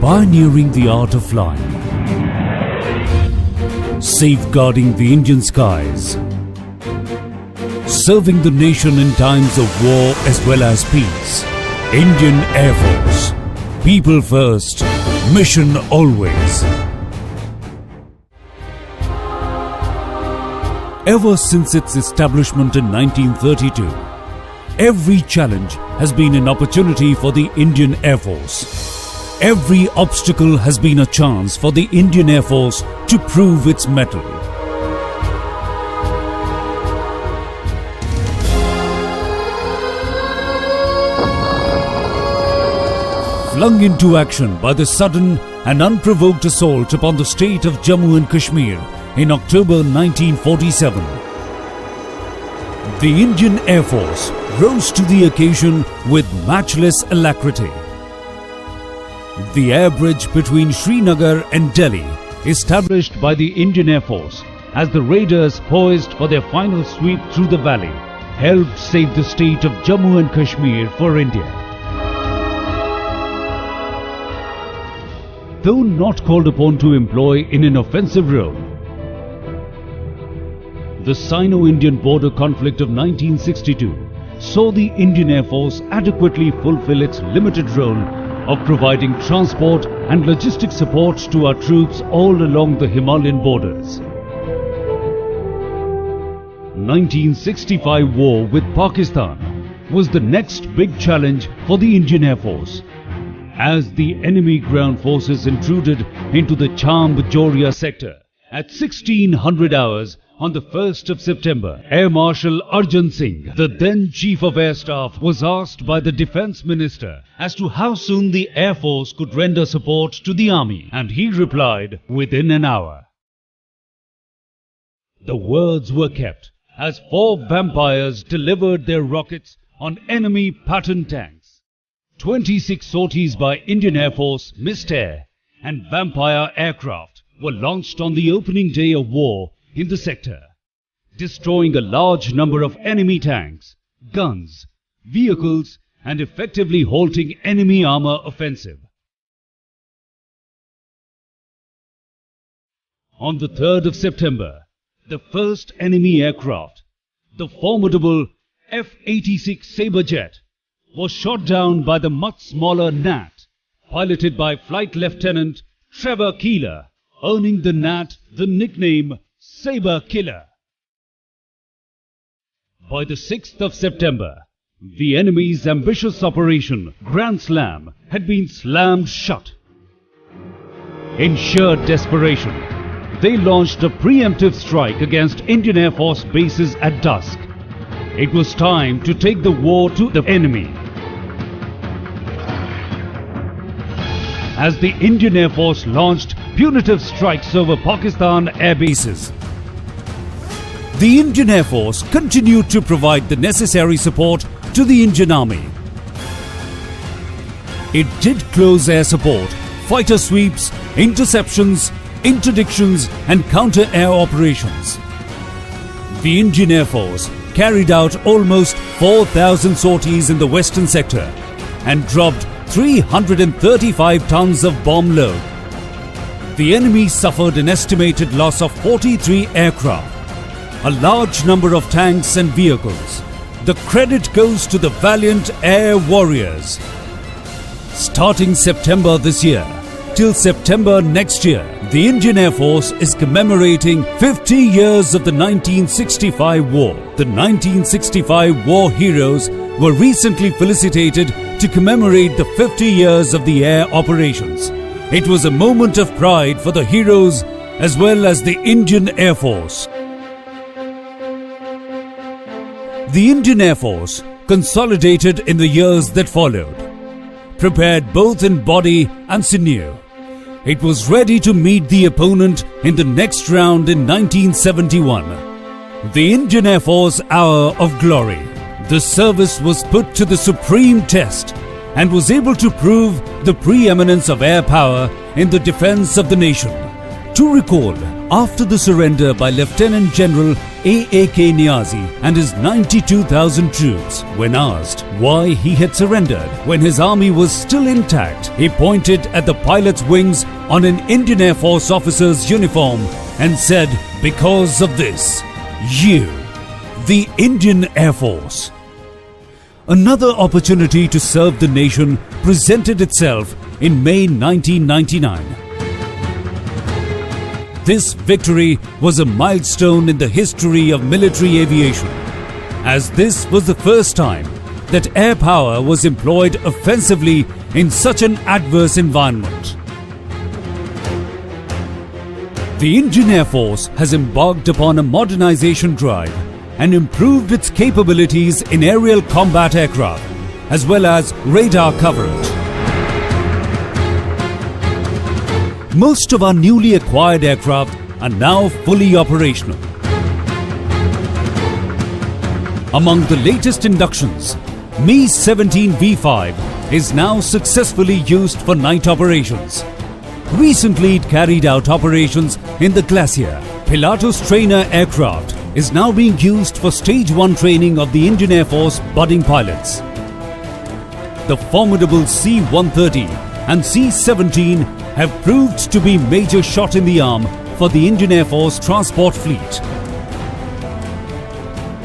Pioneering the art of flying. Safeguarding the Indian skies. Serving the nation in times of war as well as peace. Indian Air Force. People first, mission always. Ever since its establishment in 1932, every challenge has been an opportunity for the Indian Air Force. Every obstacle has been a chance for the Indian Air Force to prove its mettle. Flung into action by the sudden and unprovoked assault upon the state of Jammu and Kashmir in October 1947, the Indian Air Force rose to the occasion with matchless alacrity. The air bridge between Srinagar and Delhi, established by the Indian Air Force as the raiders poised for their final sweep through the valley, helped save the state of Jammu and Kashmir for India. Though not called upon to employ in an offensive role, the Sino-Indian border conflict of 1962 saw the Indian Air Force adequately fulfill its limited role of providing transport and logistic support to our troops all along the Himalayan borders. 1965 war with Pakistan was the next big challenge for the Indian Air Force, as the enemy ground forces intruded into the Chamb-Joria sector at 1600 hours on the 1st of September. Air Marshal Arjan Singh, the then Chief of Air Staff, was asked by the Defence Minister as to how soon the Air Force could render support to the Army, and he replied, within an hour. The words were kept as 4 Vampires delivered their rockets on enemy Patton tanks. 26 sorties by Indian Air Force missed air and Vampire aircraft were launched on the opening day of war in the sector, destroying a large number of enemy tanks, guns, vehicles and effectively halting enemy armour offensive. On the 3rd of September, the first enemy aircraft, the formidable F-86 Sabre jet, was shot down by the much smaller Nat, piloted by Flight Lieutenant Trevor Keeler, earning the Nat the nickname Sabre Killer. By the 6th of September, the enemy's ambitious Operation Grand Slam had been slammed shut. In sheer desperation, they launched a preemptive strike against Indian Air Force bases at dusk. It was time to take the war to the enemy. As the Indian Air Force launched punitive strikes over Pakistan air bases, the Indian Air Force continued to provide the necessary support to the Indian Army. It did close air support, fighter sweeps, interceptions, interdictions and counter-air operations. The Indian Air Force carried out almost 4,000 sorties in the western sector and dropped 335 tons of bomb load. The enemy suffered an estimated loss of 43 aircraft, a large number of tanks and vehicles. The credit goes to the valiant air warriors. Starting September this year till September next year, the Indian Air Force is commemorating 50 years of the 1965 war. The 1965 war heroes were recently felicitated to commemorate the 50 years of the air operations. It was a moment of pride for the heroes as well as the Indian Air Force. The Indian Air Force consolidated in the years that followed, prepared both in body and sinew. It was ready to meet the opponent in the next round in 1971. The Indian Air Force Hour of Glory. The service was put to the supreme test and was able to prove the preeminence of air power in the defense of the nation. To recall, After the surrender by Lieutenant General A.A.K. Niazi and his 92,000 troops, when asked why he had surrendered when his army was still intact, he pointed at the pilot's wings on an Indian Air Force officer's uniform and said, "Because of this, you, the Indian Air Force." Another opportunity to serve the nation presented itself in May 1999. This victory was a milestone in the history of military aviation, as this was the first time that air power was employed offensively in such an adverse environment. The Indian Air Force has embarked upon a modernization drive and improved its capabilities in aerial combat aircraft as well as radar coverage. Most of our newly acquired aircraft are now fully operational. Among the latest inductions, Mi-17 V5 is now successfully used for night operations. Recently, it carried out operations in the Glacier. Pilatus trainer aircraft is now being used for Stage 1 training of the Indian Air Force budding pilots. The formidable C-130 and C-17 have proved to be major shot in the arm for the Indian Air Force transport fleet.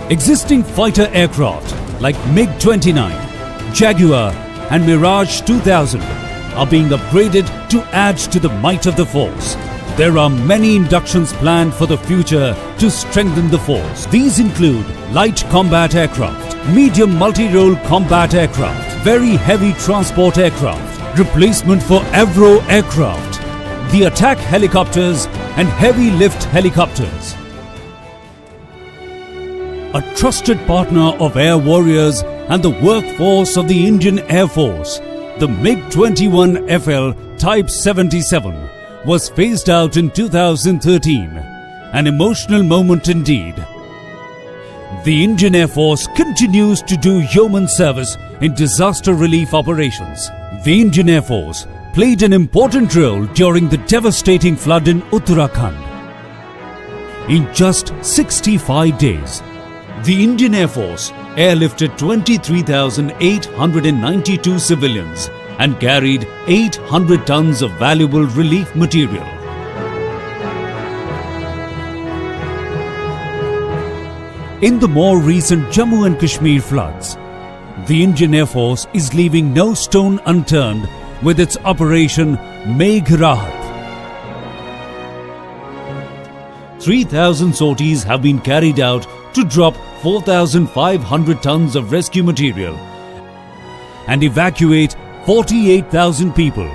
Existing fighter aircraft like MiG-29, Jaguar and Mirage 2000 are being upgraded to add to the might of the force. There are many inductions planned for the future to strengthen the force. These include light combat aircraft, medium multi-role combat aircraft, very heavy transport aircraft, replacement for Avro aircraft, the attack helicopters and heavy lift helicopters. A trusted partner of air warriors and the workforce of the Indian Air Force, the MiG-21 FL Type 77 was phased out in 2013, an emotional moment indeed. The Indian Air Force continues to do yeoman service in disaster relief operations. The Indian Air Force played an important role during the devastating flood in Uttarakhand. In just 65 days, the Indian Air Force airlifted 23,892 civilians and carried 800 tons of valuable relief material. In the more recent Jammu and Kashmir floods, the Indian Air Force is leaving no stone unturned with its Operation Meghdoot. 3,000 sorties have been carried out to drop 4,500 tons of rescue material and evacuate 48,000 people,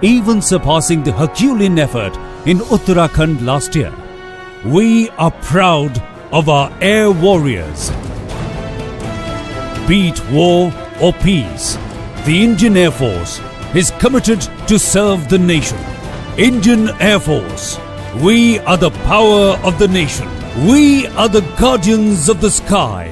even surpassing the Herculean effort in Uttarakhand last year. We are proud of our air warriors. Be it war or peace, the Indian Air Force is committed to serve the nation. Indian Air Force, we are the power of the nation. We are the guardians of the sky.